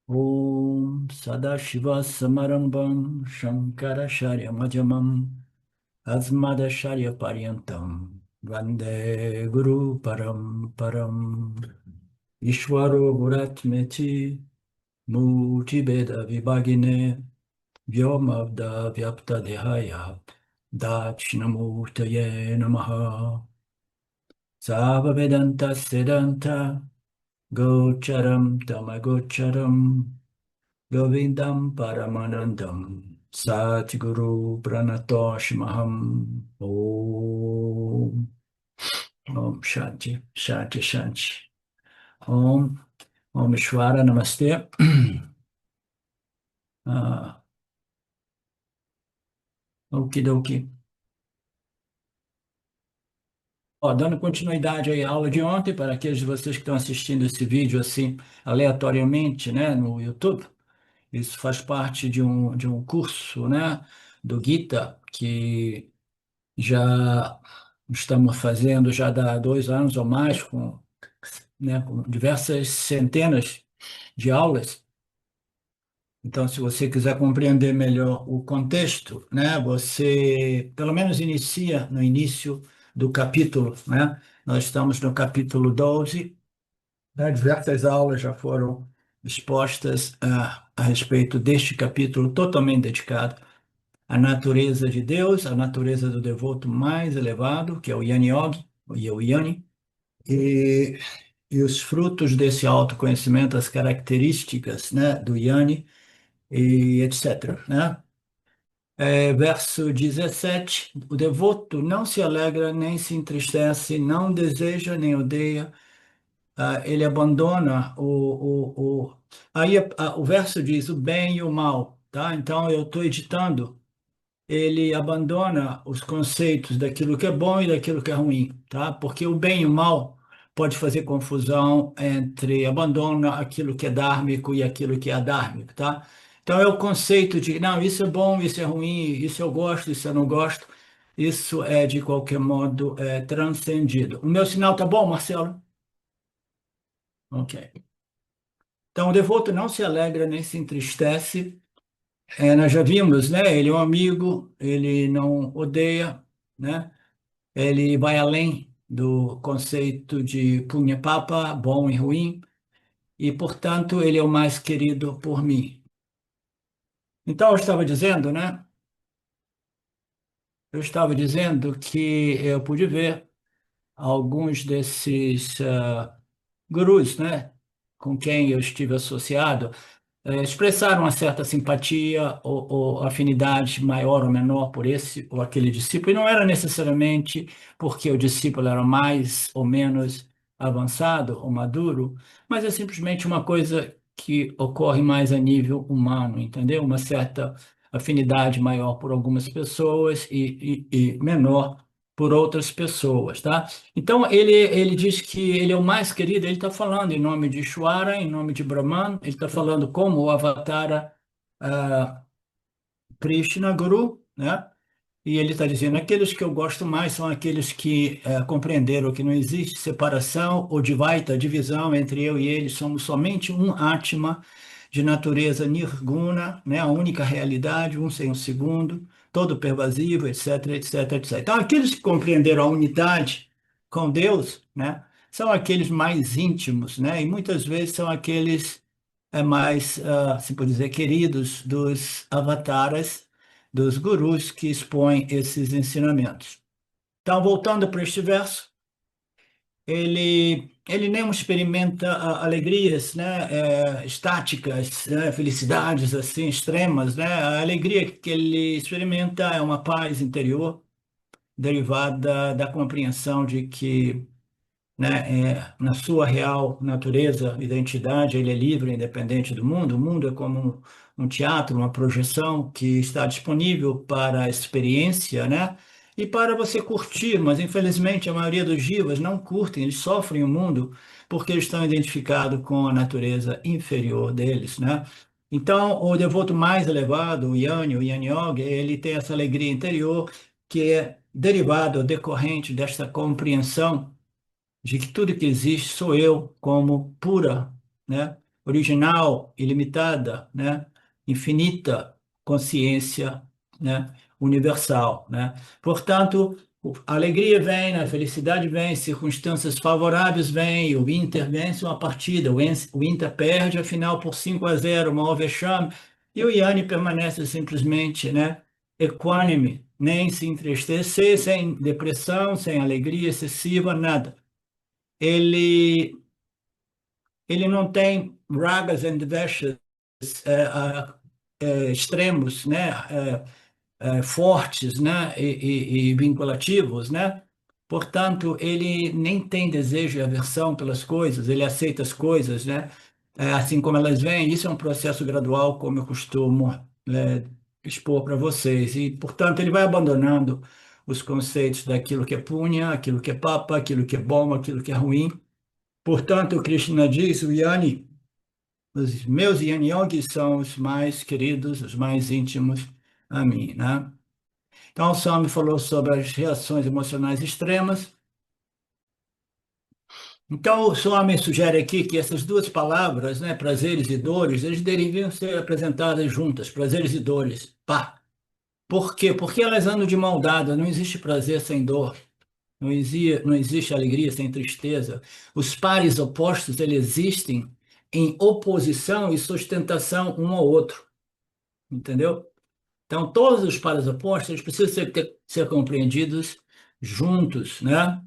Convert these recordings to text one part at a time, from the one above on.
Om Sadashiva Samarambam Shankaracharya Madhyamam Asmadacharya Paryantam Vande Guru Param Ishwaro Guratmeti Multibeda Vibhagine Vyomavda Vyapta Dehaya Dakshinamurtaye Namaha Sava Vedanta Siddhanta Gocharam Tamagocharam Govindam Paramanandam Satguru Pranatosh Maham Om Om Shanti Shanti Shanti Om Om Ishvara Namaste. Ah, okidoki. Ó, dando continuidade aí à aula de ontem, para aqueles de vocês que estão assistindo esse vídeo assim aleatoriamente, né, no YouTube. Isso faz parte de um curso, né, do Gita, que já estamos fazendo já há 2 anos ou mais, com diversas centenas de aulas. Então, se você quiser compreender melhor o contexto, né, você pelo menos inicia no início do capítulo, né? Nós estamos no capítulo 12, né? Diversas aulas já foram expostas a respeito deste capítulo totalmente dedicado à natureza de Deus, à natureza do devoto mais elevado, que é o Yani Yogi, o Yani, e, e os frutos desse autoconhecimento, as características, né, do Yani, e etc., né? Verso 17: o devoto não se alegra nem se entristece, não deseja nem odeia, ele abandona Aí o verso diz o bem e o mal, tá? Então eu estou editando. Ele abandona os conceitos daquilo que é bom e daquilo que é ruim, tá? Porque o bem e o mal pode fazer confusão entre abandona aquilo que é dármico e aquilo que é adármico, tá? Então é o conceito de, não, isso é bom, isso é ruim, isso eu gosto, isso eu não gosto. Isso é, de qualquer modo, transcendido. O meu sinal tá bom, Marcelo? Ok. Então, o devoto não se alegra nem se entristece. Nós já vimos, né? Ele é um amigo, ele não odeia, né? Ele vai além do conceito de Punya Papa, bom e ruim, e, portanto, ele é o mais querido por mim. Então, eu estava dizendo, né? Eu estava dizendo que eu pude ver alguns desses gurus, né? Com quem eu estive associado, expressaram uma certa simpatia ou afinidade maior ou menor por esse ou aquele discípulo, e não era necessariamente porque o discípulo era mais ou menos avançado ou maduro, mas é simplesmente uma coisa que ocorre mais a nível humano, entendeu? Uma certa afinidade maior por algumas pessoas e menor por outras pessoas, tá? Então, ele diz que ele é o mais querido, ele está falando em nome de Ishvara, em nome de Brahman, ele está falando como o Avatara Krishna Guru, né? E ele está dizendo, aqueles que eu gosto mais são aqueles que compreenderam que não existe separação ou divisão entre eu e ele, somos somente um Atma de natureza nirguna, né? A única realidade, um sem o segundo, todo pervasivo, etc, etc, etc. Então, aqueles que compreenderam a unidade com Deus, né? São aqueles mais íntimos, né? E muitas vezes são aqueles mais, se pode dizer, queridos dos avataras, dos gurus que expõem esses ensinamentos. Então, voltando para este verso, ele nem experimenta alegrias, né, estáticas, né, felicidades assim extremas, né? A alegria que ele experimenta é uma paz interior derivada da compreensão de que, né, na sua real natureza, identidade, ele é livre, independente do mundo. O mundo é como um teatro, uma projeção que está disponível para a experiência, né? E para você curtir, mas infelizmente a maioria dos jivas não curtem, eles sofrem o mundo porque eles estão identificados com a natureza inferior deles, né? Então, o devoto mais elevado, o Yani Yoga, ele tem essa alegria interior que é derivada ou decorrente desta compreensão de que tudo que existe sou eu como pura, né? original, ilimitada, né? Infinita consciência, né? Universal, né? Portanto, a alegria vem, a felicidade vem, circunstâncias favoráveis vêm, o Inter vence uma partida, o Inter perde a final por 5-0, o maior vexame, e o Yanni permanece simplesmente, né? Equânime, nem se entristecer, sem depressão, sem alegria excessiva, nada. Ele, ele não tem ragas and dveshas extremos, né? Fortes, né? E vinculativos, né? Portanto, ele nem tem desejo e aversão pelas coisas, ele aceita as coisas, né? Assim como elas vêm. Isso é um processo gradual, como eu costumo expor para vocês. E, portanto, ele vai abandonando os conceitos daquilo que é punha, aquilo que é papa, aquilo que é bom, aquilo que é ruim. Portanto, o Krishna diz, o Yani, os meus Yan Yogis são os mais queridos, os mais íntimos a mim, né? Então, o Swami falou sobre as reações emocionais extremas. Então, o Swami sugere aqui que essas duas palavras, né, prazeres e dores, eles deveriam ser apresentadas juntas, prazeres e dores. Pá. Por quê? Porque elas andam de mão dada, não existe prazer sem dor. Não existe alegria sem tristeza. Os pares opostos, eles existem em oposição e sustentação um ao outro, entendeu? Então, todos os pares opostos, eles precisam ser compreendidos juntos, né?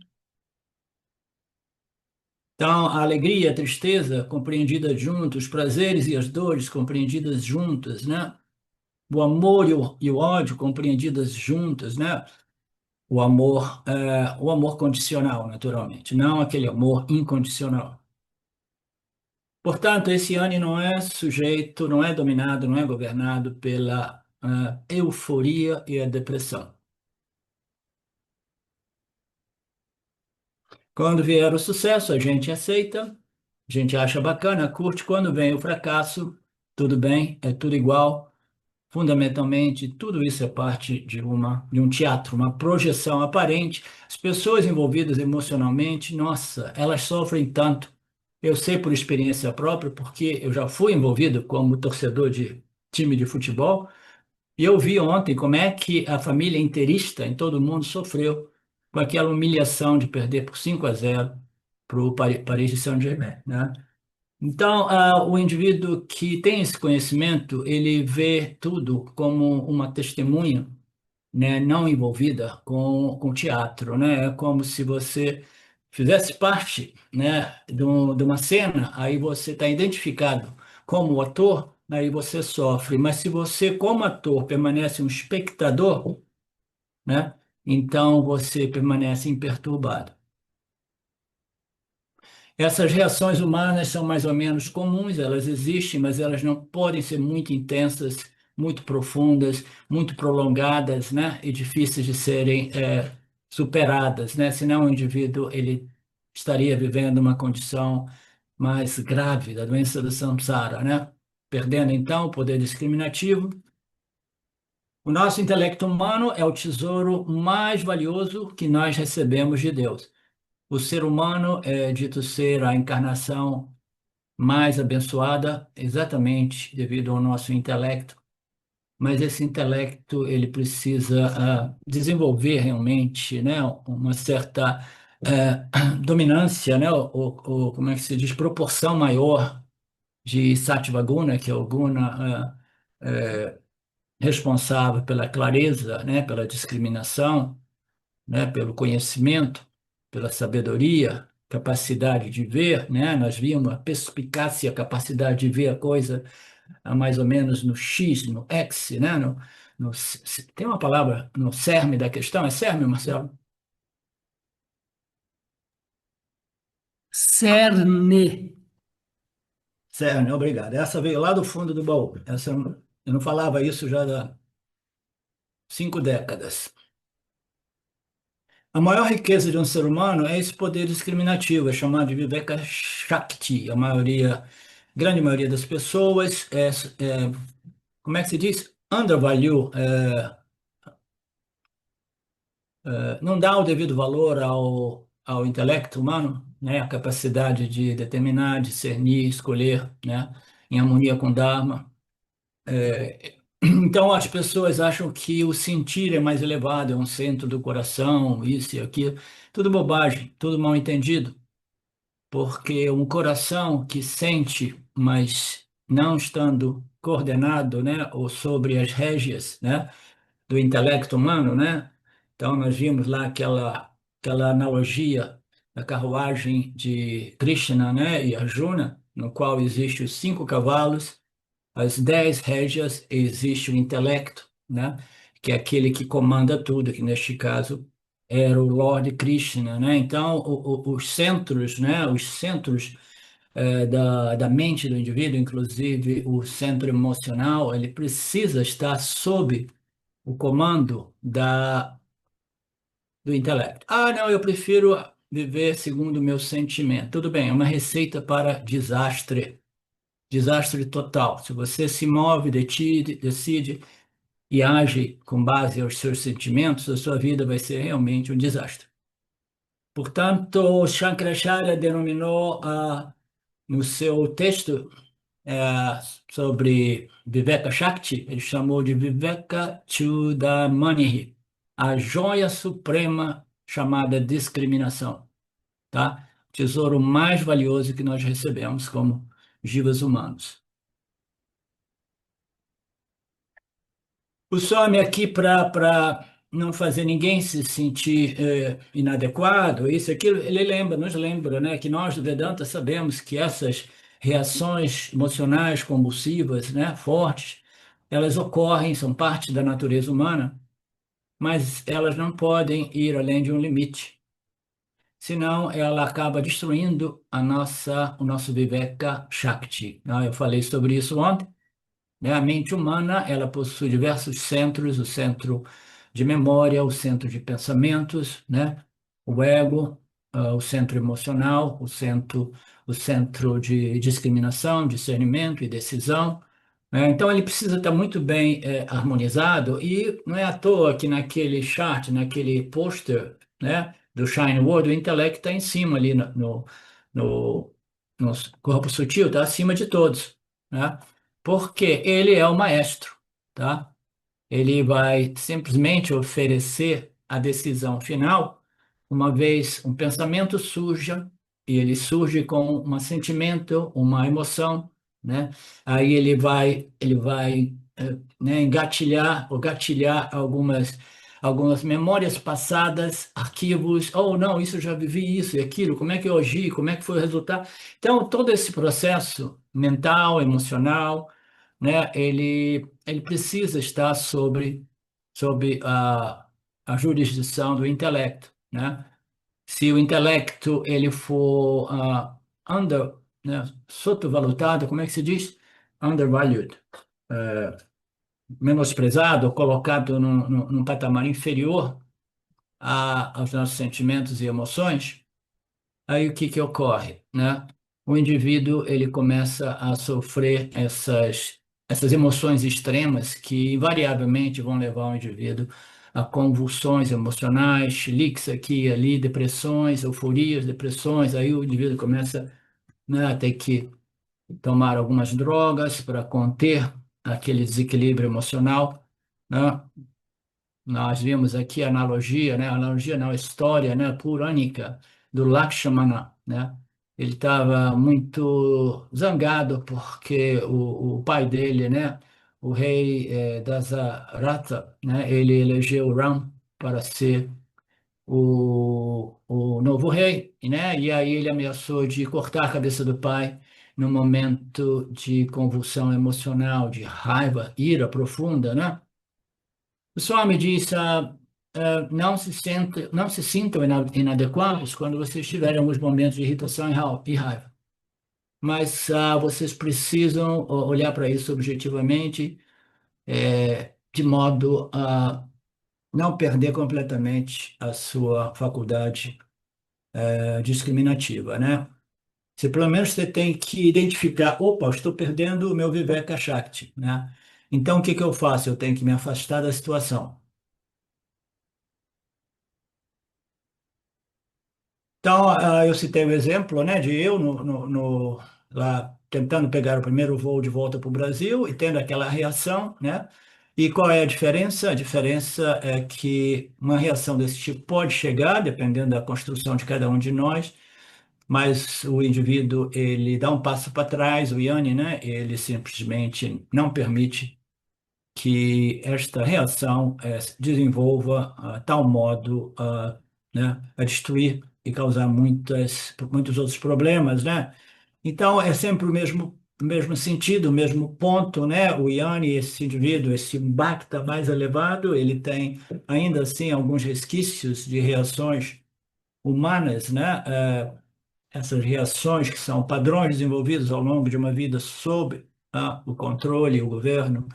Então, a alegria e a tristeza compreendidas juntos, os prazeres e as dores compreendidas juntas, né? O amor e o ódio compreendidas juntas, né? O amor condicional, naturalmente, não aquele amor incondicional. Portanto, esse Yanni não é sujeito, não é dominado, não é governado pela euforia e a depressão. Quando vier o sucesso, a gente aceita, a gente acha bacana, curte. Quando vem o fracasso, tudo bem, é tudo igual. Fundamentalmente, tudo isso é parte de um teatro, uma projeção aparente. As pessoas envolvidas emocionalmente, nossa, elas sofrem tanto. Eu sei por experiência própria, porque eu já fui envolvido como torcedor de time de futebol, e eu vi ontem como é que a família inteirista em todo o mundo sofreu com aquela humilhação de perder por 5-0 para o Paris Saint-Germain, né? Então, o indivíduo que tem esse conhecimento, ele vê tudo como uma testemunha, né, não envolvida com teatro, né? É como se você fizesse parte, né, de uma cena, aí você está identificado como ator, aí você sofre. Mas se você, como ator, permanece um espectador, né, então você permanece imperturbado. Essas reações humanas são mais ou menos comuns, elas existem, mas elas não podem ser muito intensas, muito profundas, muito prolongadas, né? E difíceis de serem superadas, né? Senão o indivíduo ele estaria vivendo uma condição mais grave da doença do samsara, né? Perdendo então o poder discriminativo. O nosso intelecto humano é o tesouro mais valioso que nós recebemos de Deus. O ser humano é dito ser a encarnação mais abençoada, exatamente devido ao nosso intelecto, mas esse intelecto ele precisa desenvolver realmente, né, uma certa dominância, né, como é que se diz, proporção maior de Sattva Guna, que é o guna responsável pela clareza, né, pela discriminação, né, pelo conhecimento, pela sabedoria, capacidade de ver, né? Nós vimos a perspicácia, a capacidade de ver a coisa mais ou menos no X, no X, né? Tem uma palavra no cerne da questão, é cerne, Marcelo? Cerne. Cerne, obrigado. Essa veio lá do fundo do baú. Eu não falava isso já há 5 décadas. A maior riqueza de um ser humano é esse poder discriminativo, é chamado de Viveka Shakti. Grande maioria das pessoas como é que se diz? Undervalue, não dá o devido valor ao intelecto humano, né? A capacidade de determinar, discernir, escolher, né? Em harmonia com o Dharma. Então, as pessoas acham que o sentir é mais elevado, é um centro do coração, isso e aquilo. Tudo bobagem, tudo mal entendido, porque um coração que sente, mas não estando coordenado, né, ou sobre as rédeas, né, do intelecto humano, né? Então, nós vimos lá aquela analogia da carruagem de Krishna, né, e Arjuna, no qual existem os 5 cavalos, as 10 rédeas, existe o intelecto, né? Que é aquele que comanda tudo, que neste caso era o Lord Krishna, né? Então, os centros, né? Os centros da mente do indivíduo, inclusive o centro emocional, ele precisa estar sob o comando do intelecto. Ah, não, eu prefiro viver segundo o meu sentimento. Tudo bem, é uma receita para desastre. Desastre total. Se você se move, decide e age com base aos seus sentimentos, a sua vida vai ser realmente um desastre. Portanto, Shankaracharya denominou no seu texto sobre Viveka Shakti, ele chamou de Viveka Chudamani, a joia suprema chamada discriminação, tá? Tesouro mais valioso que nós recebemos como jivas humanos. O some aqui para não fazer ninguém se sentir inadequado, isso, aquilo, ele lembra, nos lembra, né, que nós do Vedanta sabemos que essas reações emocionais convulsivas, né, fortes, elas ocorrem, são parte da natureza humana, mas elas não podem ir além de um limite, senão ela acaba destruindo o nosso Viveka Shakti. Eu falei sobre isso ontem, né? A mente humana, ela possui diversos centros, o centro de memória, o centro de pensamentos, né? O ego, o centro emocional, o centro de discriminação, discernimento e decisão, né? Então, ele precisa estar muito bem harmonizado e não é à toa que naquele chart, naquele pôster, né, do Shine World, o intelecto está em cima ali no, no corpo sutil, está acima de todos, né? Porque ele é o maestro, tá? Ele vai simplesmente oferecer a decisão final, uma vez um pensamento surja, e ele surge com um sentimento, uma emoção, né? Aí ele vai, né, engatilhar ou gatilhar algumas memórias passadas, arquivos, oh, não, isso eu já vivi isso e aquilo, como é que eu agi, como é que foi o resultado. Então, todo esse processo mental, emocional, né, ele precisa estar sobre a jurisdição do intelecto, né? Se o intelecto ele for né, sotovalutado, como é que se diz? Undervalued, menosprezado, ou colocado num patamar inferior aos nossos sentimentos e emoções, aí o que que ocorre, né? O indivíduo ele começa a sofrer essas emoções extremas que invariavelmente vão levar o indivíduo a convulsões emocionais, chiliques aqui e ali, depressões, euforias, depressões. Aí o indivíduo começa, né, a ter que tomar algumas drogas para conter aquele desequilíbrio emocional, né? Nós vimos aqui a analogia, né? A analogia não, a história, né? Purânica do Lakshmana, né? Ele estava muito zangado porque o pai dele, né? O rei Dasaratha, né? Ele elegeu Ram para ser o novo rei, né? E aí ele ameaçou de cortar a cabeça do pai no momento de convulsão emocional, de raiva, ira profunda, né? O Swami diz, não se sintam inadequados quando vocês tiverem alguns momentos de irritação e raiva. Mas vocês precisam olhar para isso objetivamente, de modo a não perder completamente a sua faculdade discriminativa, né? Se pelo menos você tem que identificar, opa, eu estou perdendo o meu Viveka Shakti, né? Então, o que que eu faço? Eu tenho que me afastar da situação. Então, eu citei o exemplo, né, de eu lá tentando pegar o primeiro voo de volta para o Brasil e tendo aquela reação, né? E qual é a diferença? A diferença é que uma reação desse tipo pode chegar, dependendo da construção de cada um de nós, mas o indivíduo, ele dá um passo para trás, o Yanni, né? Ele simplesmente não permite que esta reação se desenvolva a tal modo, né, a destruir e causar muitos outros problemas, né? Então, é sempre o mesmo sentido, o mesmo ponto, né? O Yanni, esse indivíduo, esse Bacta mais elevado, ele tem ainda assim alguns resquícios de reações humanas, né? Essas reações que são padrões desenvolvidos ao longo de uma vida sob o controle, o governo,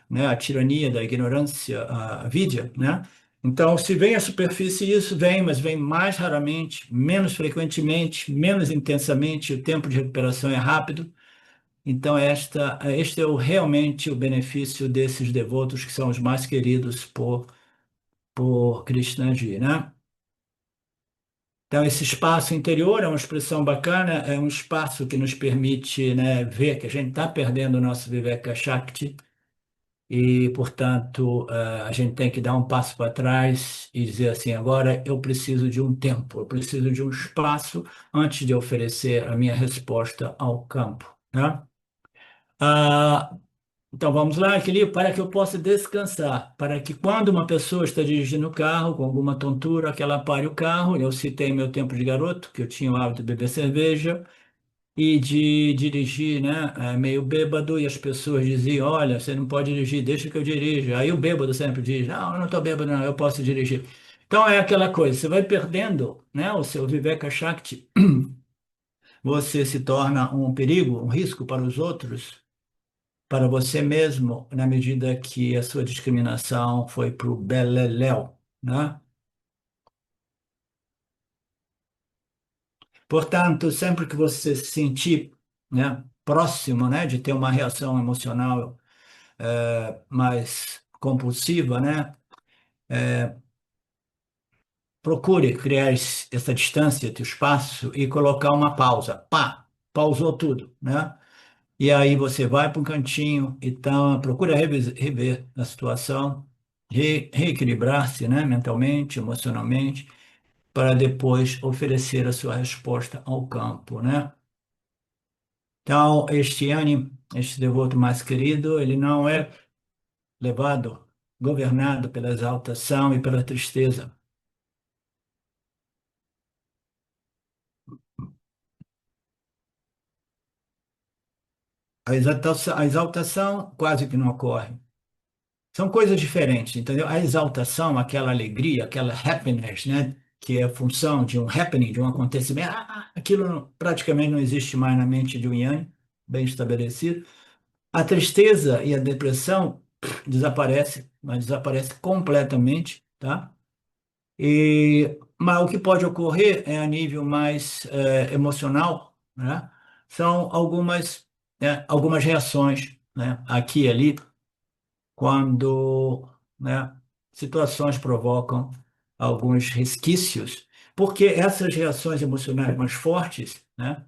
né, a tirania da ignorância, a vidya, né? Então, se vem à superfície, isso vem, mas vem mais raramente, menos frequentemente, menos intensamente, o tempo de recuperação é rápido. Então, este é realmente o benefício desses devotos que são os mais queridos por Krishnaji, né? Então, esse espaço interior é uma expressão bacana, é um espaço que nos permite, né, ver que a gente está perdendo o nosso Viveka Shakti, e, portanto, a gente tem que dar um passo para trás e dizer assim: agora eu preciso de um tempo, eu preciso de um espaço antes de oferecer a minha resposta ao campo, né? Ah, então vamos lá, equilíbrio, para que eu possa descansar, para que quando uma pessoa está dirigindo o carro com alguma tontura, que ela pare o carro. Eu citei meu tempo de garoto, que eu tinha o hábito de beber cerveja e de dirigir, né, meio bêbado, e as pessoas diziam: olha, você não pode dirigir, deixa que eu dirija. Aí o bêbado sempre diz: não, eu não estou bêbado, não, eu posso dirigir. Então é aquela coisa, você vai perdendo, né, o seu Viveka Shakti, você se torna um perigo, um risco para os outros, para você mesmo, na medida que a sua discriminação foi para o beleléu, né? Portanto, sempre que você se sentir, né, próximo, né, de ter uma reação emocional mais compulsiva, né? Procure criar essa distância, esse espaço e colocar uma pausa. Pá, pausou tudo, né? E aí você vai para um cantinho, então procura rever a situação, reequilibrar-se, né? Mentalmente, emocionalmente, para depois oferecer a sua resposta ao campo, né? Então, este ânimo, este devoto mais querido, ele não é levado, governado pela exaltação e pela tristeza. A exaltação quase que não ocorre. São coisas diferentes, entendeu? A exaltação, aquela alegria, aquela happiness, né? Que é função de um happening, de um acontecimento. Aquilo praticamente não existe mais na mente de um Yang, bem estabelecido. A tristeza e a depressão desaparece, mas desaparece completamente, tá? Mas o que pode ocorrer é a nível mais emocional, né? São algumas reações, né? Aqui e ali, quando, né, situações provocam alguns resquícios, porque essas reações emocionais mais fortes, né,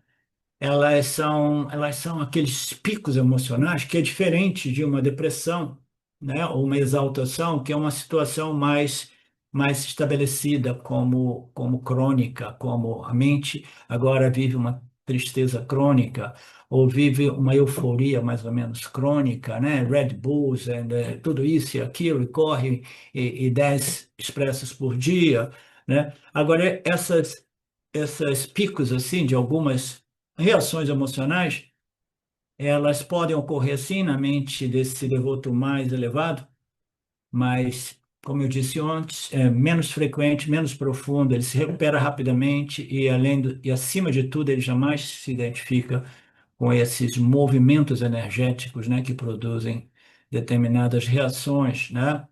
elas são aqueles picos emocionais que é diferente de uma depressão, né, ou uma exaltação, que é uma situação mais estabelecida como crônica, como a mente agora vive uma tristeza crônica, ou vive uma euforia mais ou menos crônica, né? Red Bulls, tudo isso e aquilo, e corre e 10 expressos por dia, né? Agora, essas picos assim de algumas reações emocionais, elas podem ocorrer sim na mente desse devoto mais elevado, mas, como eu disse antes, é menos frequente, menos profundo, ele se recupera rapidamente e, e acima de tudo, ele jamais se identifica com esses movimentos energéticos, né, que produzem determinadas reações, né?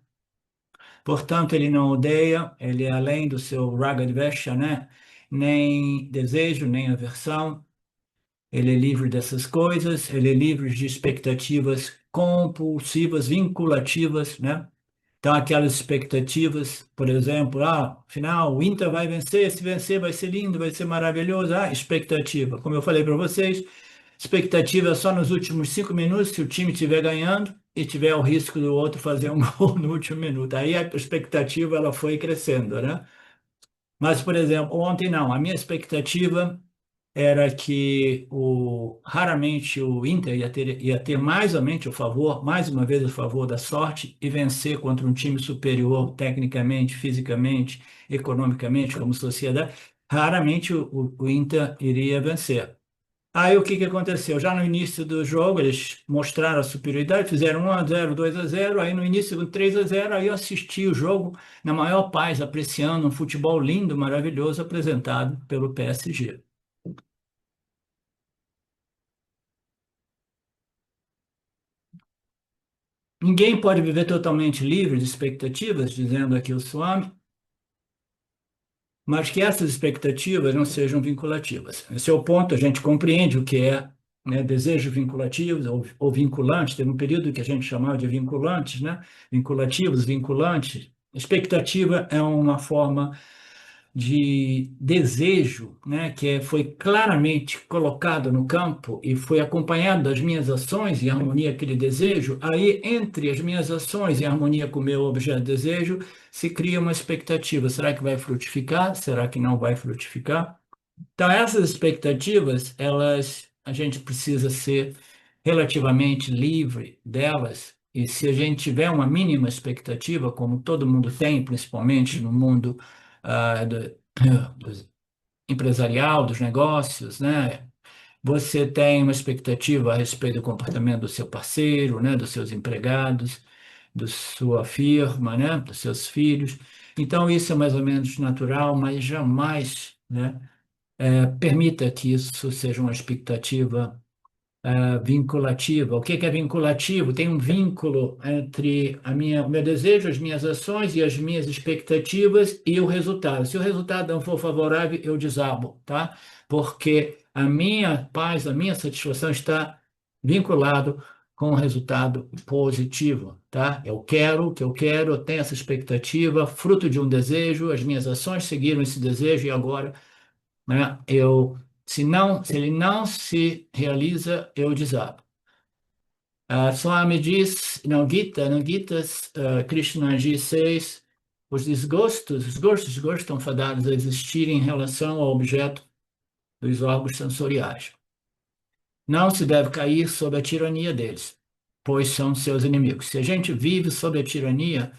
Portanto, ele não odeia, ele é além do seu raga dvesha, né? Nem desejo, nem aversão. Ele é livre dessas coisas, ele é livre de expectativas compulsivas, vinculativas, né? Então, aquelas expectativas, por exemplo, final, o Inter vai vencer, se vencer vai ser lindo, vai ser maravilhoso. Expectativa. Como eu falei para vocês, expectativa é só nos últimos 5 minutos, se o time estiver ganhando e tiver o risco do outro fazer um gol no último minuto. Aí a expectativa ela foi crescendo, né? Mas, por exemplo, ontem não. A minha expectativa era que raramente o Inter ia ter mais ou menos o favor, mais uma vez o favor da sorte e vencer contra um time superior tecnicamente, fisicamente, economicamente, como sociedade. Raramente o Inter iria vencer. Aí o que que aconteceu? Já no início do jogo, eles mostraram a superioridade, fizeram 1-0, 2-0. Aí no início do 3-0, aí eu assisti o jogo na maior paz, apreciando um futebol lindo, maravilhoso apresentado pelo PSG. Ninguém pode viver totalmente livre de expectativas, dizendo aqui o Swami, mas que essas expectativas não sejam vinculativas. Esse é o ponto, a gente compreende o que é, né, desejo vinculativo ou vinculante. Teve um período que a gente chamava de vinculantes, né? Vinculativos, vinculantes. Expectativa é uma forma de desejo, né, foi claramente colocado no campo e foi acompanhado das minhas ações em harmonia com aquele desejo, aí entre as minhas ações em harmonia com o meu objeto de desejo, se cria uma expectativa. Será que vai frutificar? Será que não vai frutificar? Então, essas expectativas, a gente precisa ser relativamente livre delas. E se a gente tiver uma mínima expectativa, como todo mundo tem, principalmente no mundo ah, do, do empresarial, dos negócios, né? Você tem uma expectativa a respeito do comportamento do seu parceiro, né? Dos seus empregados, da sua firma, né? Dos seus filhos. Então, isso é mais ou menos natural, mas jamais, né? Permita que isso seja uma expectativa vinculativa. O que que é vinculativo? Tem um vínculo entre o meu desejo, as minhas ações e as minhas expectativas e o resultado. Se o resultado não for favorável, eu desabo, tá? Porque a minha paz, a minha satisfação está vinculado com o resultado positivo, tá? Eu quero o que eu quero, eu tenho essa expectativa, fruto de um desejo, as minhas ações seguiram esse desejo e agora, né? Se ele não se realiza, eu desabo. Swami diz, no Gita, Krishnaji 6, os gostos estão fadados a existir em relação ao objeto dos órgãos sensoriais. Não se deve cair sob a tirania deles, pois são seus inimigos. Se a gente vive sob a tirania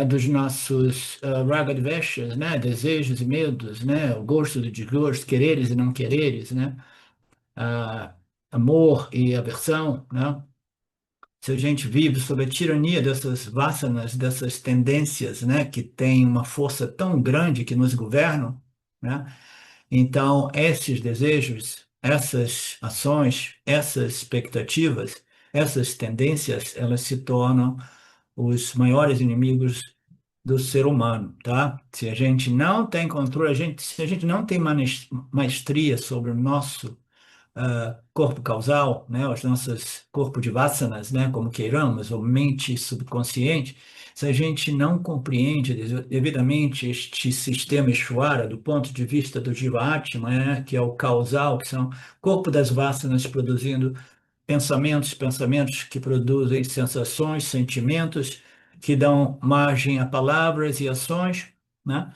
dos nossos ragadveshas, né, desejos e medos, né, o gosto e desgosto, quereres e não quereres, né, ah, amor e aversão, né? Se a gente vive sob a tirania dessas vasanas, dessas tendências, né, que têm uma força tão grande que nos governam, né? Então, esses desejos, essas ações, essas expectativas, essas tendências, elas se tornam os maiores inimigos do ser humano, tá? Se a gente não tem controle, se a gente não tem maestria sobre o nosso corpo causal, né, os nossos corpo de vasanas, né, como queiramos, ou mente subconsciente, se a gente não compreende devidamente este sistema Ishvara do ponto de vista do Jiva-Atma, né, que é o causal, que são corpo das vasanas produzindo pensamentos que produzem sensações, sentimentos, que dão margem a palavras e ações, né?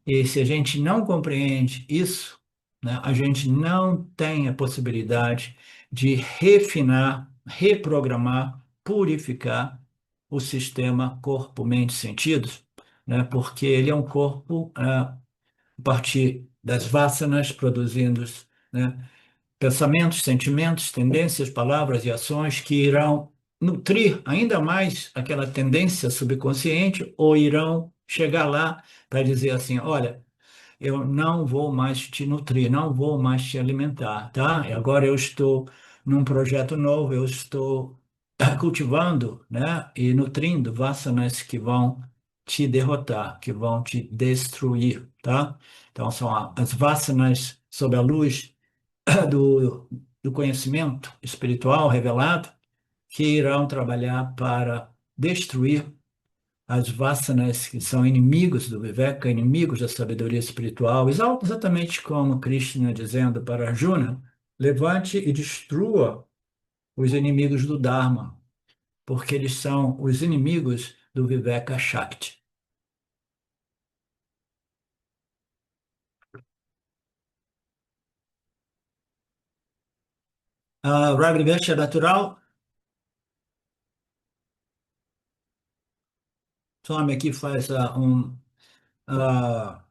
E se a gente não compreende isso, né, a gente não tem a possibilidade de refinar, reprogramar, purificar o sistema corpo, mente, sentidos, né, porque ele é um corpo a partir das vasanas produzindo, né, pensamentos, sentimentos, tendências, palavras e ações que irão nutrir ainda mais aquela tendência subconsciente ou irão chegar lá para dizer assim, olha, eu não vou mais te nutrir, não vou mais te alimentar, tá? E agora eu estou num projeto novo, eu estou cultivando, né, e nutrindo vasanas que vão te derrotar, que vão te destruir, tá? Então são as vasanas sob a luz do, do conhecimento espiritual revelado que irão trabalhar para destruir as vasanas, que são inimigos do Viveka, inimigos da sabedoria espiritual, exatamente como Krishna dizendo para Arjuna, levante e destrua os inimigos do Dharma, porque eles são os inimigos do Viveka Shakti. A Raga natural, Swami aqui faz ah,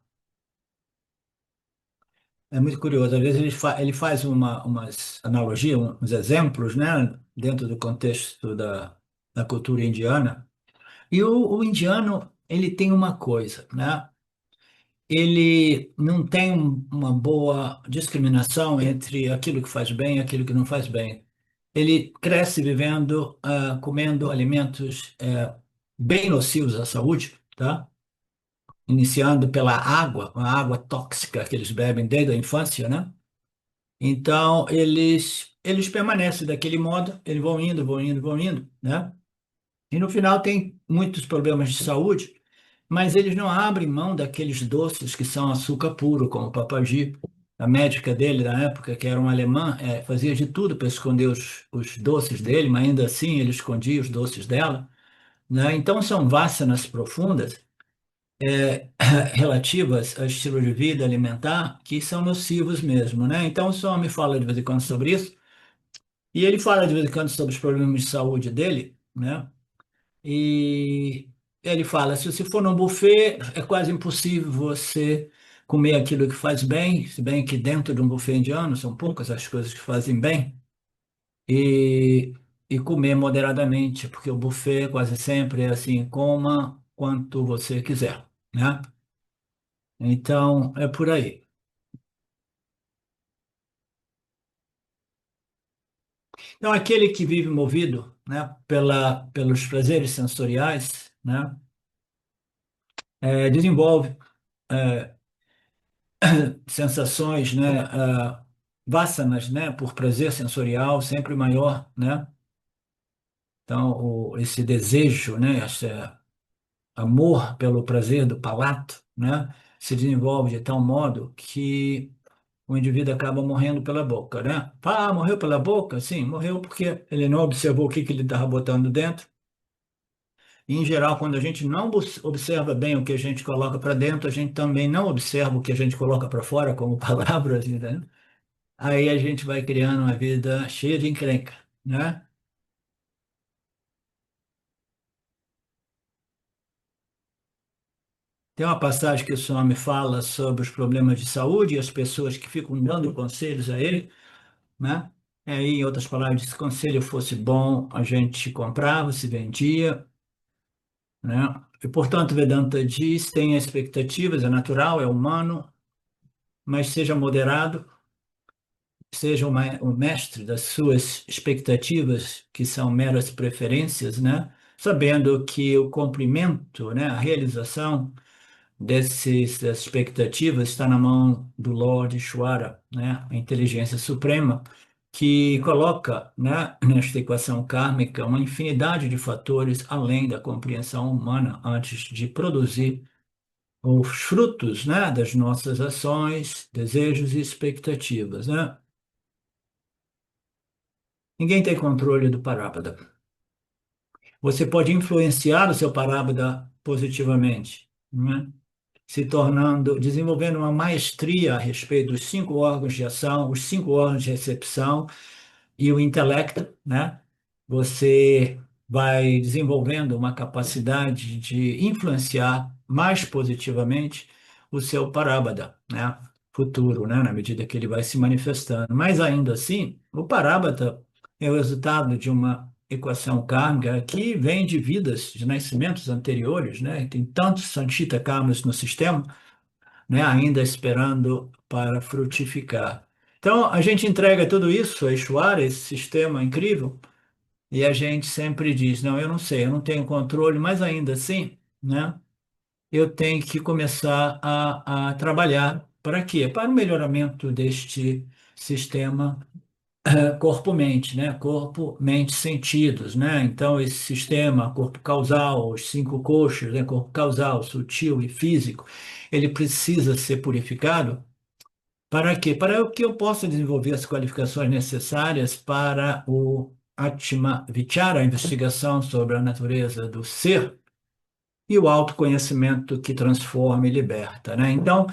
é muito curioso, às vezes ele faz umas analogias, uns exemplos, né, dentro do contexto da cultura indiana. E o indiano, ele tem uma coisa, né? Ele não tem uma boa discriminação entre aquilo que faz bem e aquilo que não faz bem. Ele cresce vivendo, comendo alimentos, bem nocivos à saúde, tá? Iniciando pela água, a água tóxica que eles bebem desde a infância, né? Então, eles permanecem daquele modo, eles vão indo, vão indo, vão indo, né? E no final tem muitos problemas de saúde, mas eles não abrem mão daqueles doces que são açúcar puro, como o Papagi. A médica dele, na época, que era uma alemã, fazia de tudo para esconder os doces dele, mas ainda assim ele escondia os doces dela, né? Então são vássanas profundas, relativas ao estilo de vida alimentar, que são nocivos mesmo, né? Então o senhor me fala de vez em quando sobre isso, e ele fala de vez em quando sobre os problemas de saúde dele, né? E ele fala: se você for num buffet, é quase impossível você comer aquilo que faz bem, se bem que dentro de um buffet indiano são poucas as coisas que fazem bem, e, e comer moderadamente, porque o buffet quase sempre é assim: coma quanto você quiser, né? Então, é por aí. Então, aquele que vive movido, né, pelos prazeres sensoriais, né, desenvolve é, sensações, né, vassanas, né, por prazer sensorial sempre maior, né? Então, esse desejo, né, esse amor pelo prazer do palato, né, se desenvolve de tal modo que o indivíduo acaba morrendo pela boca, né? Ah, morreu pela boca? Sim, morreu porque ele não observou o que que ele estava botando dentro. E, em geral, quando a gente não observa bem o que a gente coloca para dentro, a gente também não observa o que a gente coloca para fora, como palavras, entendeu? Aí a gente vai criando uma vida cheia de encrenca, né? Tem uma passagem que o senhor me fala sobre os problemas de saúde e as pessoas que ficam dando conselhos a ele, né? Aí, em outras palavras, se o conselho fosse bom, a gente comprava, se vendia, né? E, portanto, Vedanta diz, tenha expectativas, é natural, é humano, mas seja moderado, seja o mestre das suas expectativas, que são meras preferências, né? Sabendo que o cumprimento, né, a realização dessas expectativas está na mão do Lord Ishvara, né, a inteligência suprema, que coloca, né, nesta equação kármica uma infinidade de fatores além da compreensão humana antes de produzir os frutos, né, das nossas ações, desejos e expectativas, né? Ninguém tem controle do Parápada. Você pode influenciar o seu Parápada positivamente, né? Se tornando, desenvolvendo uma maestria a respeito dos 5 órgãos de ação, os 5 órgãos de recepção e o intelecto, né? Você vai desenvolvendo uma capacidade de influenciar mais positivamente o seu parábada, né? Futuro, né? Na medida que ele vai se manifestando. Mas ainda assim, o parábada é o resultado de uma equação kármica que vem de vidas, de nascimentos anteriores, né? Tem tantos Sanchita karmas no sistema, né? Ainda esperando para frutificar. Então, a gente entrega tudo isso a Ishvara, esse sistema incrível, e a gente sempre diz, não, eu não sei, eu não tenho controle, mas ainda assim, né, eu tenho que começar a trabalhar para quê? Para o melhoramento deste sistema corpo-mente, né? Corpo, mente, sentidos, né? Então, esse sistema corpo causal, os cinco coxos, né? Corpo causal, sutil e físico, ele precisa ser purificado. Para quê? Para que eu possa desenvolver as qualificações necessárias para o Atma Vichara, a investigação sobre a natureza do ser, e o autoconhecimento que transforma e liberta, né? Então,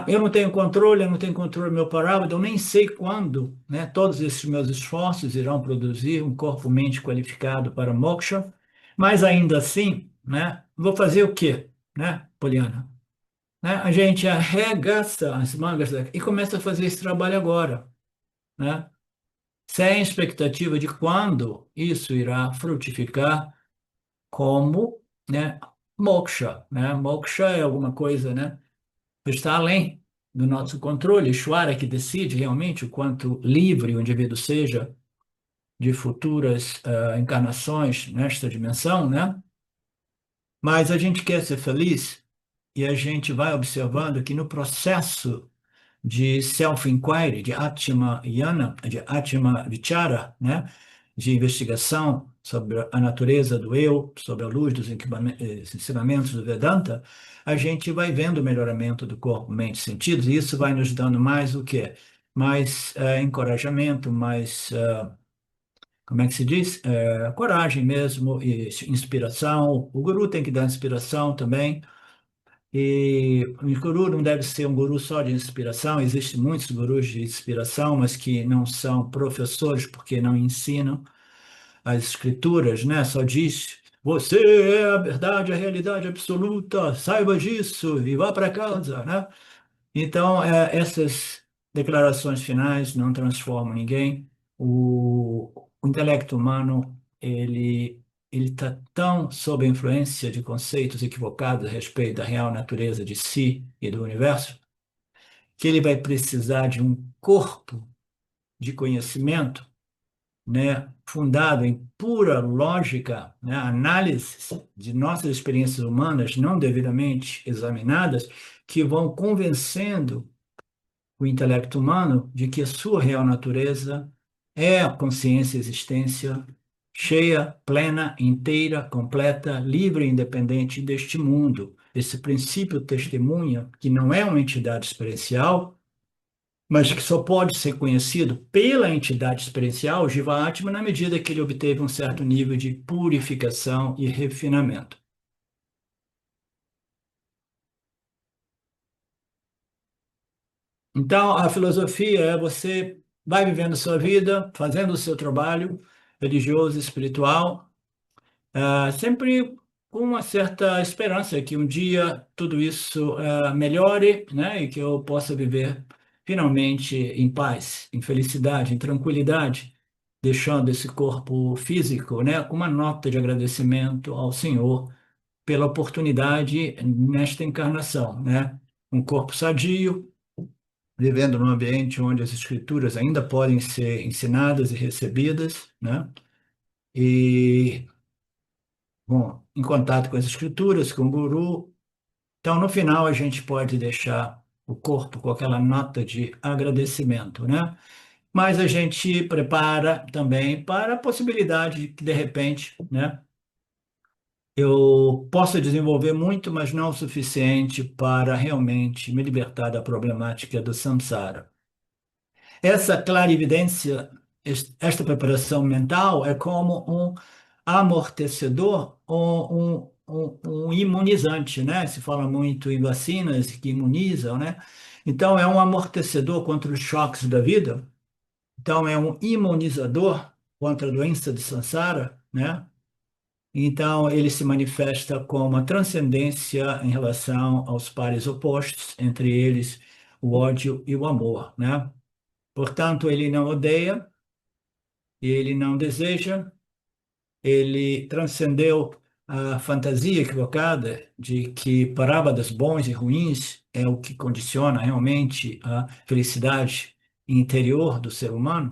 eu não tenho controle do meu parábola, eu nem sei quando, né, todos esses meus esforços irão produzir um corpo-mente qualificado para moksha, mas ainda assim, né, vou fazer o quê, né, Poliana? Né? A gente arregaça as mangas e começa a fazer esse trabalho agora, né? Sem expectativa de quando isso irá frutificar como, né, moksha, né? Moksha é alguma coisa, né, que está além do nosso controle. Ishvara que decide realmente o quanto livre o indivíduo seja de futuras encarnações nesta dimensão, né? Mas a gente quer ser feliz e a gente vai observando que no processo de self-inquiry, de Atma Yana, de Atma Vichara, né? De investigação sobre a natureza do eu, sobre a luz dos ensinamentos do Vedanta, a gente vai vendo o melhoramento do corpo, mente e sentidos, e isso vai nos dando mais o quê? Mais encorajamento, mais, como é que se diz? Coragem mesmo, e inspiração. O guru tem que dar inspiração também, e o guru não deve ser um guru só de inspiração, existem muitos gurus de inspiração, mas que não são professores porque não ensinam as escrituras, né? Só diz: você é a verdade, a realidade absoluta, saiba disso e vá para casa, né? Então, essas declarações finais não transformam ninguém. O intelecto humano, ele está tão sob a influência de conceitos equivocados a respeito da real natureza de si e do universo, que ele vai precisar de um corpo de conhecimento, né, fundado em pura lógica, né, análise de nossas experiências humanas não devidamente examinadas, que vão convencendo o intelecto humano de que a sua real natureza é a consciência e existência cheia, plena, inteira, completa, livre e independente deste mundo. Esse princípio testemunha que não é uma entidade experiencial, mas que só pode ser conhecido pela entidade experiencial, Jiva Atma, na medida que ele obteve um certo nível de purificação e refinamento. Então, a filosofia é você vai vivendo a sua vida, fazendo o seu trabalho religioso, espiritual, sempre com uma certa esperança que um dia tudo isso melhore, né, e que eu possa viver finalmente em paz, em felicidade, em tranquilidade, deixando esse corpo físico, né, com uma nota de agradecimento ao Senhor pela oportunidade nesta encarnação, né, um corpo sadio, vivendo num ambiente onde as escrituras ainda podem ser ensinadas e recebidas, né? E, bom, em contato com as escrituras, com o guru. Então, no final, a gente pode deixar o corpo com aquela nota de agradecimento, né? Mas a gente prepara também para a possibilidade de que, de repente, né, eu possa desenvolver muito, mas não o suficiente para realmente me libertar da problemática do samsara. Essa clarividência, esta preparação mental é como um amortecedor ou um imunizante, né? Se fala muito em vacinas que imunizam, né? Então, é um amortecedor contra os choques da vida. Então, é um imunizador contra a doença de Sansara, né? Então, ele se manifesta como uma transcendência em relação aos pares opostos, entre eles o ódio e o amor, né? Portanto, ele não odeia, ele não deseja, ele transcendeu a fantasia equivocada de que parábolas bons e ruins é o que condiciona realmente a felicidade interior do ser humano.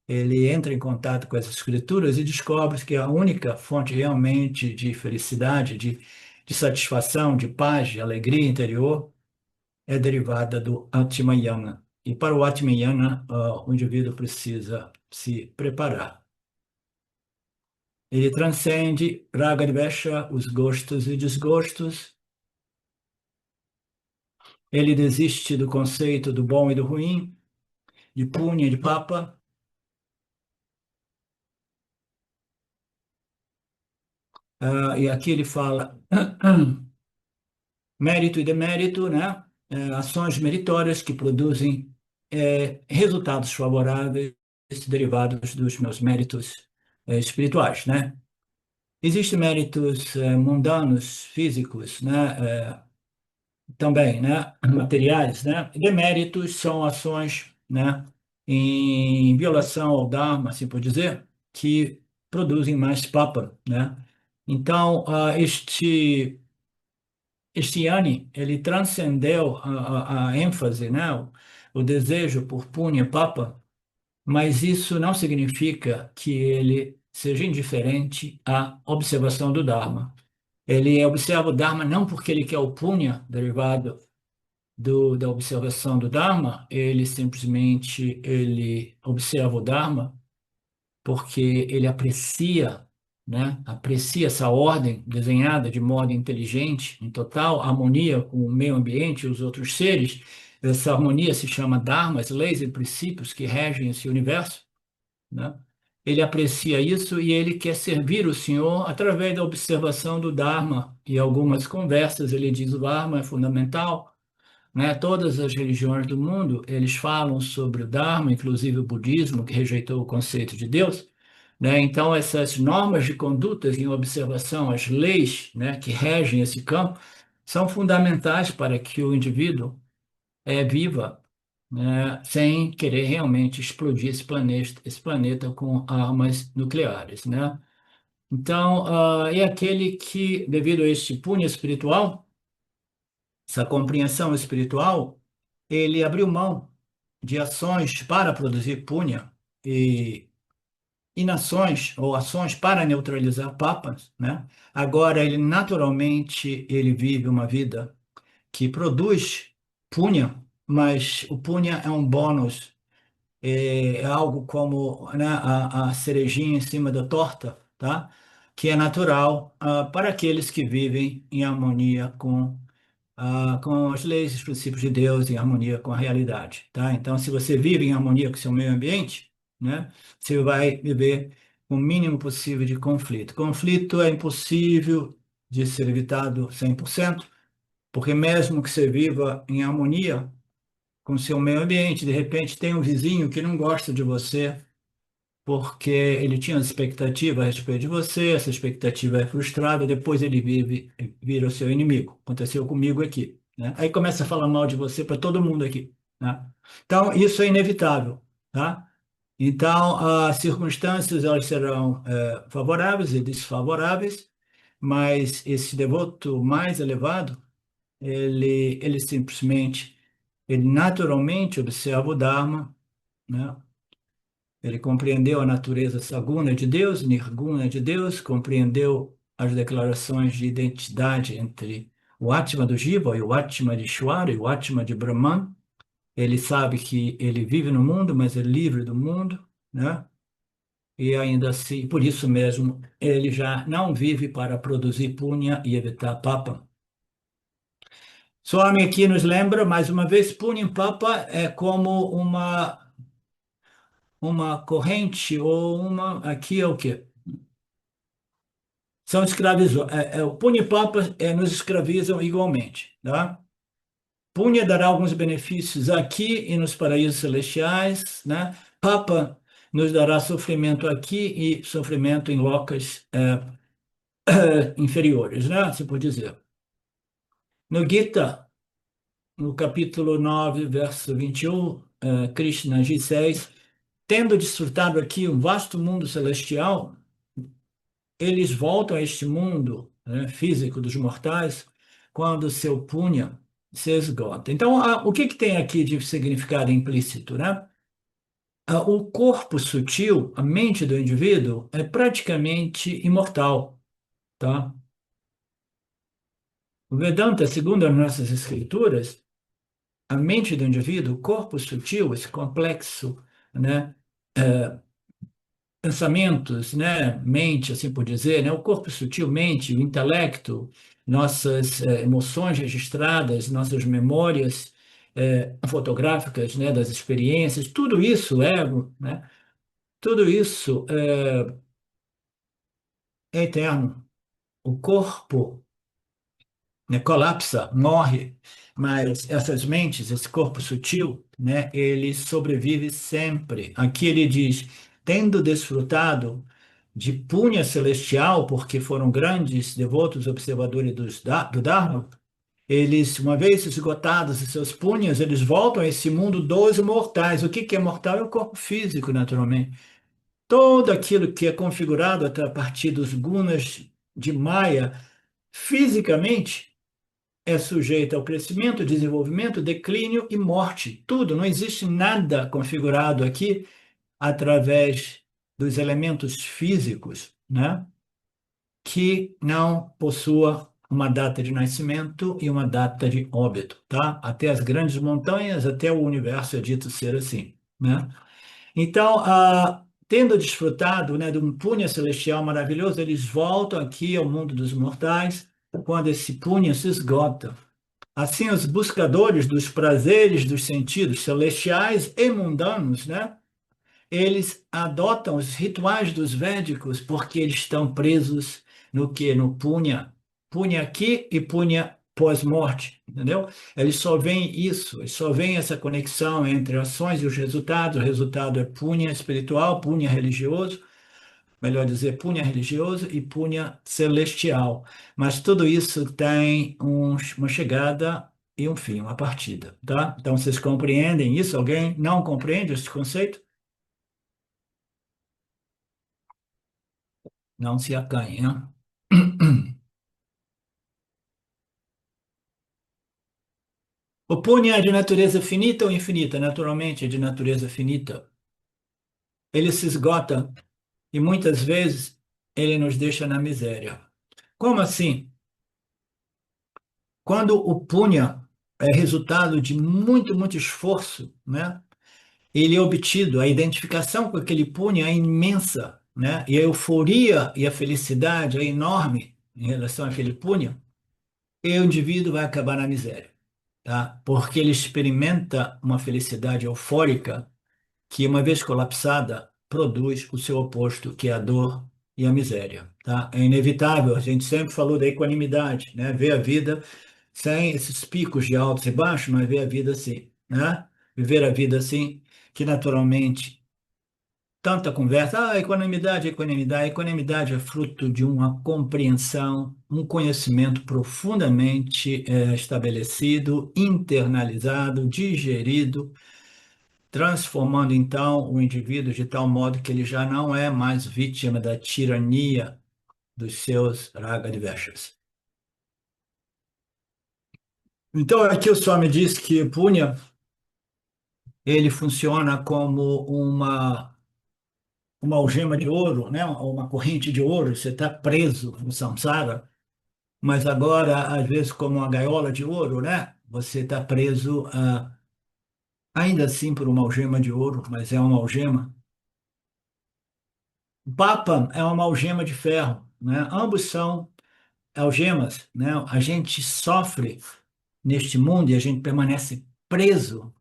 Ele entra em contato com as escrituras e descobre que a única fonte realmente de felicidade, de satisfação, de paz, de alegria interior é derivada do Atmayana. E para o Atmiyana, o indivíduo precisa se preparar. Ele transcende Raga Dvesha, os gostos e desgostos. Ele desiste do conceito do bom e do ruim, de punya e de papa. E aqui ele fala mérito e demérito, né? Ações meritórias que produzem resultados favoráveis derivados dos meus méritos espirituais, né? Existem méritos mundanos, físicos, né? Também, né? Materiais, né? Deméritos são ações, né? Em violação ao Dharma, assim por dizer, que produzem mais papa, né? Então, este Yanni, ele transcendeu a ênfase, né? O desejo por Punya Papa, mas isso não significa que ele seja indiferente à observação do Dharma. Ele observa o Dharma não porque ele quer o Punya derivado da observação do Dharma, ele observa o Dharma porque ele aprecia, né? Aprecia essa ordem desenhada de modo inteligente, em total harmonia com o meio ambiente e os outros seres. Essa harmonia se chama Dharma, as leis e princípios que regem esse universo, né? Ele aprecia isso e ele quer servir o Senhor através da observação do Dharma. E algumas conversas ele diz o Dharma é fundamental, né? Todas as religiões do mundo, eles falam sobre o Dharma, inclusive o budismo, que rejeitou o conceito de Deus, né? Então, essas normas de condutas em observação, as leis, né, que regem esse campo, são fundamentais para que o indivíduo viva, né, sem querer realmente explodir esse planeta com armas nucleares, né? Então, é aquele que, devido a este punho espiritual, essa compreensão espiritual, ele abriu mão de ações para produzir punha e inações ou ações para neutralizar papas, né? Agora ele naturalmente ele vive uma vida que produz punha, mas o punha é um bônus, é algo como, né, a cerejinha em cima da torta, tá? Que é natural para aqueles que vivem em harmonia com as leis e os princípios de Deus, em harmonia com a realidade, tá? Então, se você vive em harmonia com o seu meio ambiente, né, você vai viver o mínimo possível de conflito. Conflito é impossível de ser evitado 100%, porque mesmo que você viva em harmonia com o seu meio ambiente, de repente tem um vizinho que não gosta de você, porque ele tinha uma expectativa a respeito de você, essa expectativa é frustrada, depois ele vira o seu inimigo. Aconteceu comigo aqui, né? Aí começa a falar mal de você para todo mundo aqui, né? Então, isso é inevitável, tá? Então, as circunstâncias elas serão favoráveis e desfavoráveis, mas esse devoto mais elevado, ele simplesmente, ele naturalmente observa o Dharma, né? Ele compreendeu a natureza saguna de Deus, nirguna de Deus, compreendeu as declarações de identidade entre o Atma do Jiva e o Atma de Ishvara e o Atma de Brahman. Ele sabe que ele vive no mundo, mas é livre do mundo, né? E ainda assim, por isso mesmo, ele já não vive para produzir punya e evitar papa. Swami aqui nos lembra, mais uma vez, punya e papa é como uma corrente ou aqui é o quê? São escravizados. O Punha e Papa nos escravizam igualmente, tá? Punha dará alguns benefícios aqui e nos paraísos celestiais, né? Papa nos dará sofrimento aqui e sofrimento em locais inferiores, né? Se pode dizer. No Gita, no capítulo 9, verso 21, Krishna diz: tendo desfrutado aqui um vasto mundo celestial, eles voltam a este mundo, né, físico dos mortais quando seu punha se esgota. Então, o que tem aqui de significado implícito, né? O corpo sutil, a mente do indivíduo, é praticamente imortal, tá? O Vedanta, segundo as nossas escrituras, a mente do indivíduo, o corpo sutil, esse complexo, né? Pensamentos, né? Mente, assim por dizer, né? O corpo sutil, mente, o intelecto, nossas emoções registradas, nossas memórias fotográficas, né? Das experiências, tudo isso, ego, né? Tudo isso é eterno. O corpo, né, colapsa, morre, mas essas mentes, esse corpo sutil, né, ele sobrevive sempre. Aqui ele diz, tendo desfrutado de punha celestial, porque foram grandes devotos observadores do Dharma, eles, uma vez esgotados os seus punhas, eles voltam a esse mundo dos mortais. O que que é mortal? É o corpo físico, naturalmente. Todo aquilo que é configurado a partir dos gunas de Maya, fisicamente, é sujeito ao crescimento, desenvolvimento, declínio e morte. Tudo, não existe nada configurado aqui através dos elementos físicos, né, que não possua uma data de nascimento e uma data de óbito, tá? Até as grandes montanhas, até o universo é dito ser assim, né? Então, tendo desfrutado, né, de um punha celestial maravilhoso, eles voltam aqui ao mundo dos mortais quando esse punha se esgota. Assim, os buscadores dos prazeres dos sentidos celestiais e mundanos, né? Eles adotam os rituais dos védicos porque eles estão presos no que? No punha. Punha aqui e punha pós-morte, entendeu? Eles só veem isso, eles só veem essa conexão entre ações e os resultados. O resultado é punha espiritual, punha religioso, melhor dizer, punha religioso e punha celestial. Mas tudo isso tem uma chegada e um fim, uma partida, tá? Então vocês compreendem isso? Alguém não compreende esse conceito? Não se acanhe, né? O punha é de natureza finita ou infinita? Naturalmente é de natureza finita. Ele se esgota e muitas vezes ele nos deixa na miséria. Como assim? Quando o punha é resultado de muito esforço, né? Ele é obtido, a identificação com aquele punha é imensa, né? E a euforia e a felicidade é enorme em relação àquele punha, e o indivíduo vai acabar na miséria, tá? Porque ele experimenta uma felicidade eufórica que, uma vez colapsada, produz o seu oposto, que é a dor e a miséria, tá? É inevitável, a gente sempre falou da equanimidade, né? Ver a vida sem esses picos de altos e baixos, mas ver a vida assim, né? Viver a vida assim, que naturalmente tanta conversa, equanimidade, equanimidade. Equanimidade é fruto de uma compreensão, um conhecimento profundamente estabelecido, internalizado, digerido, transformando então o indivíduo de tal modo que ele já não é mais vítima da tirania dos seus ragadveshas. Então, aqui o Swami diz que Punya, ele funciona como uma algema de ouro, né? Uma corrente de ouro, você está preso no samsara, mas agora, às vezes, como uma gaiola de ouro, né? Você está preso, ainda assim, por uma algema de ouro, mas é uma algema. O Papa é uma algema de ferro, né? Ambos são algemas, né? A gente sofre neste mundo e a gente permanece preso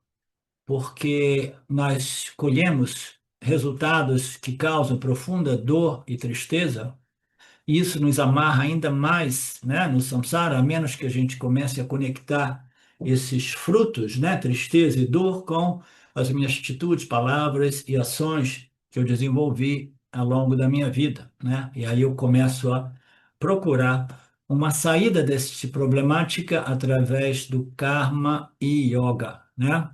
porque nós colhemos resultados que causam profunda dor e tristeza. E isso nos amarra ainda mais, né, no samsara, a menos que a gente comece a conectar esses frutos, né, tristeza e dor, com as minhas atitudes, palavras e ações que eu desenvolvi ao longo da minha vida, né? E aí eu começo a procurar uma saída dessa problemática através do karma e yoga, né?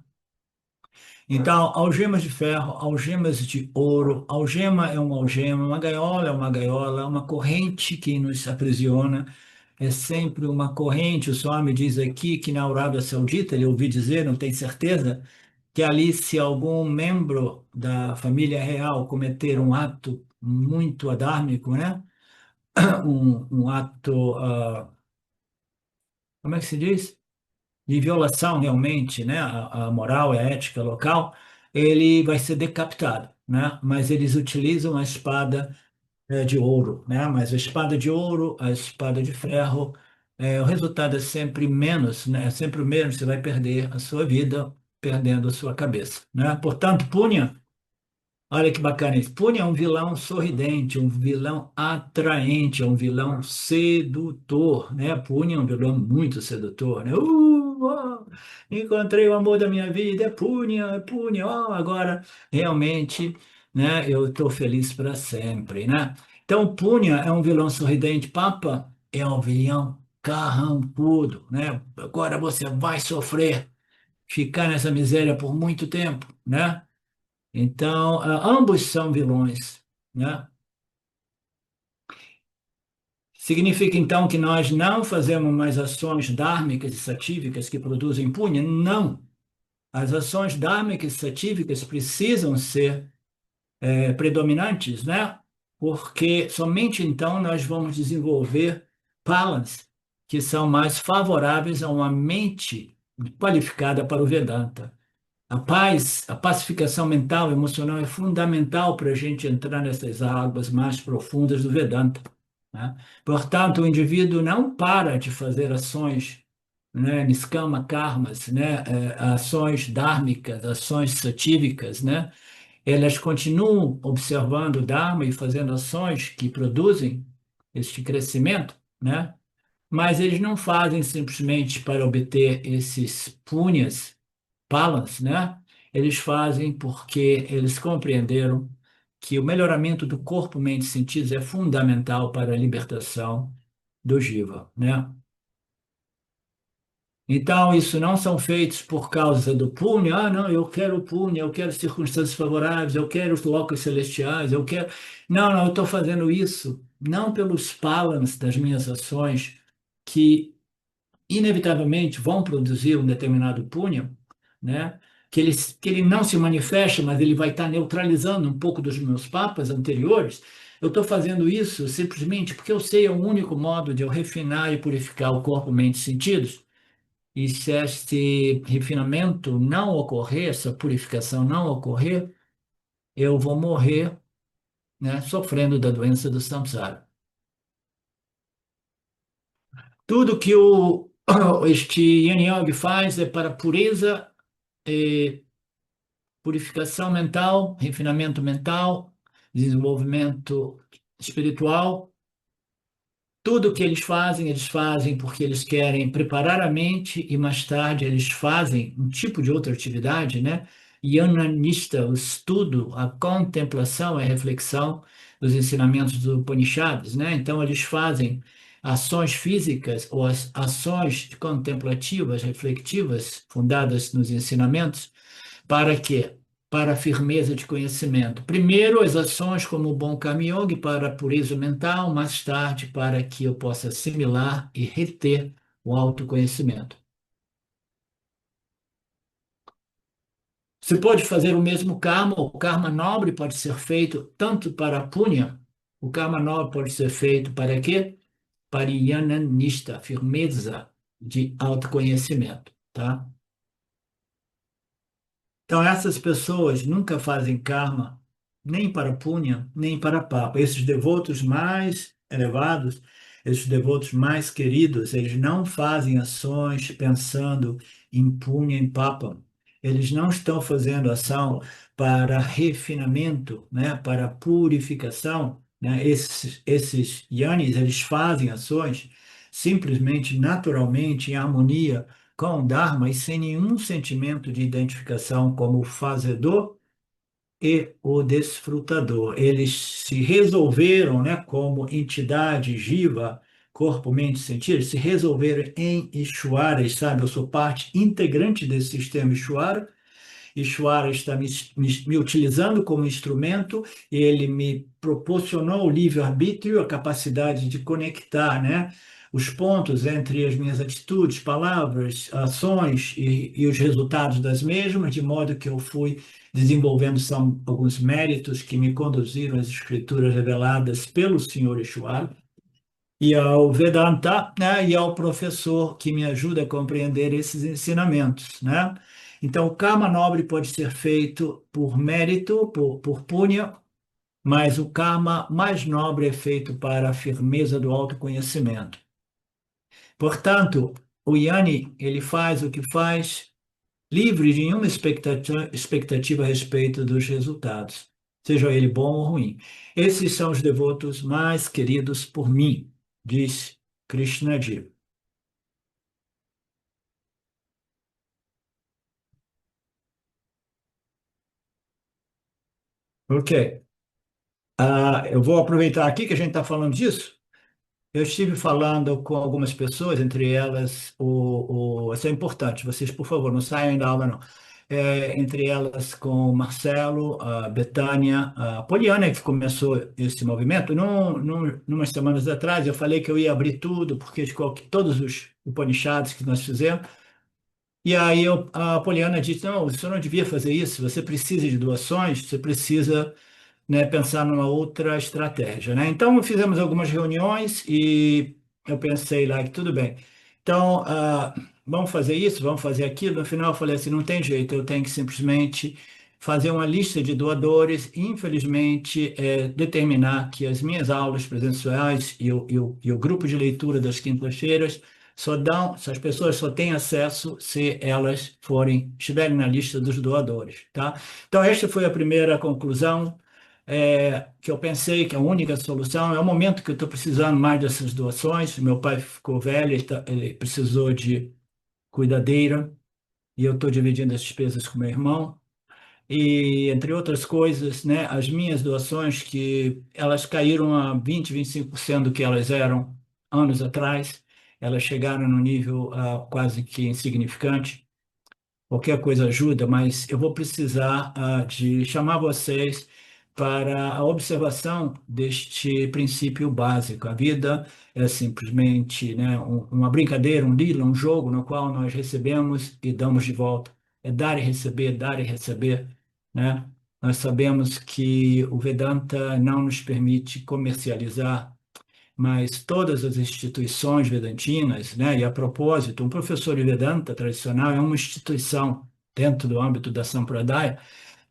Então, algemas de ferro, algemas de ouro, algema é uma algema, uma gaiola é uma gaiola, uma corrente que nos aprisiona, é sempre uma corrente. O Swami diz aqui que na Arábia Saudita, ele ouviu dizer, não tem certeza, que ali se algum membro da família real cometer um ato muito adármico, né? Um ato, como é que se diz? de violação realmente, né, a moral e a ética local, ele vai ser decapitado, né? Mas eles utilizam a espada de ouro, né? Mas a espada de ouro, a espada de ferro, o resultado é sempre menos, né? É sempre o mesmo, você vai perder a sua vida perdendo a sua cabeça, né? Portanto, Punha, olha que bacana isso. Punha é um vilão sorridente, um vilão atraente, é um vilão sedutor, né? Punha é um vilão muito sedutor, né? Encontrei o amor da minha vida, é Punha, agora realmente, né? Eu estou feliz para sempre, né? Então, Punha é um vilão sorridente, Papa é um vilão carrancudo, né? Agora você vai sofrer, ficar nessa miséria por muito tempo, né? Então, ambos são vilões, né? Significa então que nós não fazemos mais ações dármicas e satívicas que produzem punha? Não. As ações dármicas e satívicas precisam ser predominantes, né? Porque somente então nós vamos desenvolver palas que são mais favoráveis a uma mente qualificada para o Vedanta. A paz, a pacificação mental e emocional é fundamental para a gente entrar nessas águas mais profundas do Vedanta, né? Portanto, o indivíduo não para de fazer ações, né, niskama karmas, né, ações dármicas, ações satívicas, né? Elas continuam observando o Dharma e fazendo ações que produzem este crescimento, né? Mas eles não fazem simplesmente para obter esses punyas Palance, né? Eles fazem porque eles compreenderam que o melhoramento do corpo, mente e sentidos é fundamental para a libertação do jiva, né? Então, isso não são feitos por causa do punho. Ah, não, eu quero o punho, eu quero circunstâncias favoráveis, eu quero os locos celestiais, eu quero. Não, não, eu estou fazendo isso não pelos palans das minhas ações, que inevitavelmente vão produzir um determinado punho, né? Que ele não se manifesta, mas ele vai estar neutralizando um pouco dos meus papas anteriores. Eu estou fazendo isso simplesmente porque eu sei é o único modo de eu refinar e purificar o corpo, mente e sentidos. E se este refinamento não ocorrer, essa purificação não ocorrer, eu vou morrer, né, sofrendo da doença do samsara. Tudo que este Yin Yoga faz é para pureza e purificação mental, refinamento mental, desenvolvimento espiritual. Tudo que eles fazem porque eles querem preparar a mente e mais tarde eles fazem um tipo de outra atividade, né? Yananista, o estudo, a contemplação, a reflexão dos ensinamentos do Upanishads, né? Então eles fazem ações físicas ou as ações contemplativas, reflexivas, fundadas nos ensinamentos, para quê? Para a firmeza de conhecimento. Primeiro, as ações como o bom karma yoga para a pureza mental, mais tarde, para que eu possa assimilar e reter o autoconhecimento. Você pode fazer o mesmo karma, o karma nobre pode ser feito tanto para a punha, o karma nobre pode ser feito para quê? Para yananista, firmeza de autoconhecimento, tá? Então, essas pessoas nunca fazem karma nem para punha, nem para papa. Esses devotos mais elevados, esses devotos mais queridos, eles não fazem ações pensando em punha, em papa. Eles não estão fazendo ação para refinamento, né, para purificação, né? Esses yanis, eles fazem ações simplesmente, naturalmente, em harmonia com o Dharma e sem nenhum sentimento de identificação como o fazedor e o desfrutador. Eles se resolveram, né, como entidade jiva, corpo, mente, sentido, se resolveram em Ishvara, sabe? Eu sou parte integrante desse sistema Ishvara. Ishvara está me utilizando como instrumento, ele me proporcionou o livre-arbítrio, a capacidade de conectar, né, os pontos entre as minhas atitudes, palavras, ações e os resultados das mesmas, de modo que eu fui desenvolvendo são alguns méritos que me conduziram às escrituras reveladas pelo Senhor Ishvara. e ao Vedanta, né, e ao professor que me ajuda a compreender esses ensinamentos, né? Então, o karma nobre pode ser feito por mérito, por punha, mas o karma mais nobre é feito para a firmeza do autoconhecimento. Portanto, o Yanni, ele faz o que faz, livre de nenhuma expectativa a respeito dos resultados, seja ele bom ou ruim. Esses são os devotos mais queridos por mim, diz Krishnaji. Ok. Eu vou aproveitar aqui que a gente está falando disso. Eu estive falando com algumas pessoas, entre elas, isso é importante, vocês, por favor, não saiam da aula, não. Entre elas com o Marcelo, a Betânia, a Poliana, que começou esse movimento. Numas semanas atrás, eu falei que eu ia abrir tudo, porque todos os Upanishads que nós fizemos. E aí a Poliana disse: não, você não devia fazer isso, você precisa de doações, você precisa, né, pensar numa outra estratégia, né? Então fizemos algumas reuniões e eu pensei lá que tudo bem. Então, vamos fazer isso, vamos fazer aquilo. No final eu falei assim, não tem jeito, eu tenho que simplesmente fazer uma lista de doadores e, infelizmente, determinar que as minhas aulas presenciais e o grupo de leitura das quintas-feiras se as pessoas só têm acesso se elas estiverem na lista dos doadores, tá? Então, esta foi a primeira conclusão que eu pensei que a única solução é o momento que eu estou precisando mais dessas doações. Meu pai ficou velho, ele precisou de cuidadeira e eu estou dividindo as despesas com meu irmão. E, entre outras coisas, né, as minhas doações, que elas caíram a 25% do que elas eram anos atrás, elas chegaram no nível quase que insignificante. Qualquer coisa ajuda, mas eu vou precisar de chamar vocês para a observação deste princípio básico. A vida é simplesmente, né, uma brincadeira, um lila, um jogo no qual nós recebemos e damos de volta. É dar e receber, né? Nós sabemos que o Vedanta não nos permite comercializar, mas todas as instituições vedantinas, né, e a propósito, um professor de Vedanta tradicional é uma instituição dentro do âmbito da Sampradaya.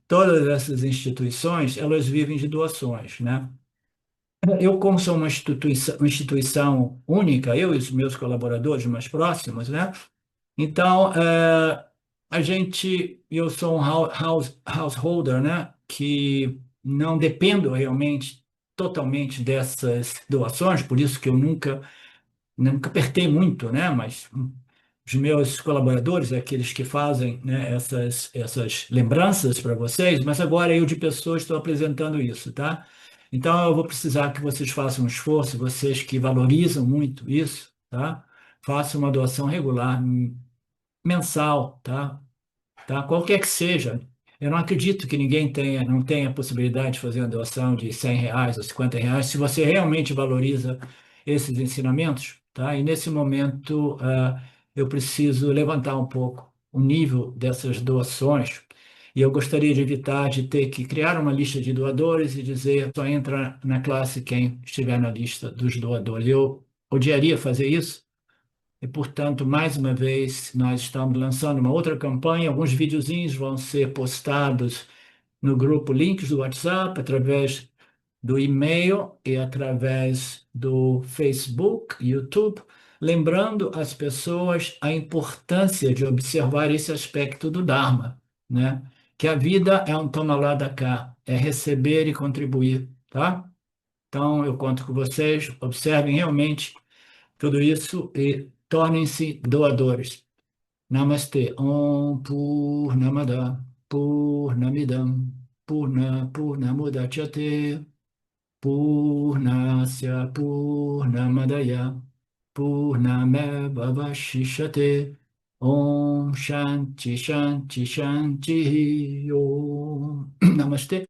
Todas essas instituições, elas vivem de doações, né? Eu, como sou uma instituição única, eu e os meus colaboradores mais próximos, né? Então, eu sou um householder, né? Que não dependo realmente totalmente dessas doações, por isso que eu nunca apertei muito, né? Mas os meus colaboradores, aqueles que fazem, né, essas lembranças para vocês, mas agora eu de pessoa estou apresentando isso, tá? Então eu vou precisar que vocês façam um esforço, vocês que valorizam muito isso, tá? Façam uma doação regular, mensal, tá? Tá? Qualquer que seja. Eu não acredito que ninguém não tenha a possibilidade de fazer uma doação de R$ 100 ou R$ 50, se você realmente valoriza esses ensinamentos, tá? E nesse momento, eu preciso levantar um pouco o nível dessas doações, e eu gostaria de evitar de ter que criar uma lista de doadores e dizer só entra na classe quem estiver na lista dos doadores. Eu odiaria fazer isso, e, portanto, mais uma vez, nós estamos lançando uma outra campanha. Alguns videozinhos vão ser postados no grupo Links do WhatsApp, através do e-mail e através do Facebook, YouTube, lembrando as pessoas a importância de observar esse aspecto do Dharma, né? Que a vida é um toma lá da cá, é receber e contribuir, tá? Então, eu conto com vocês, observem realmente tudo isso e tornem-se doadores. Namastê. Om Purnamada Purnamidam Purnamudachyate Purnasya Purnamadaya Purnamevavashishate Om Shanti Shanti Shanti Om Namastê.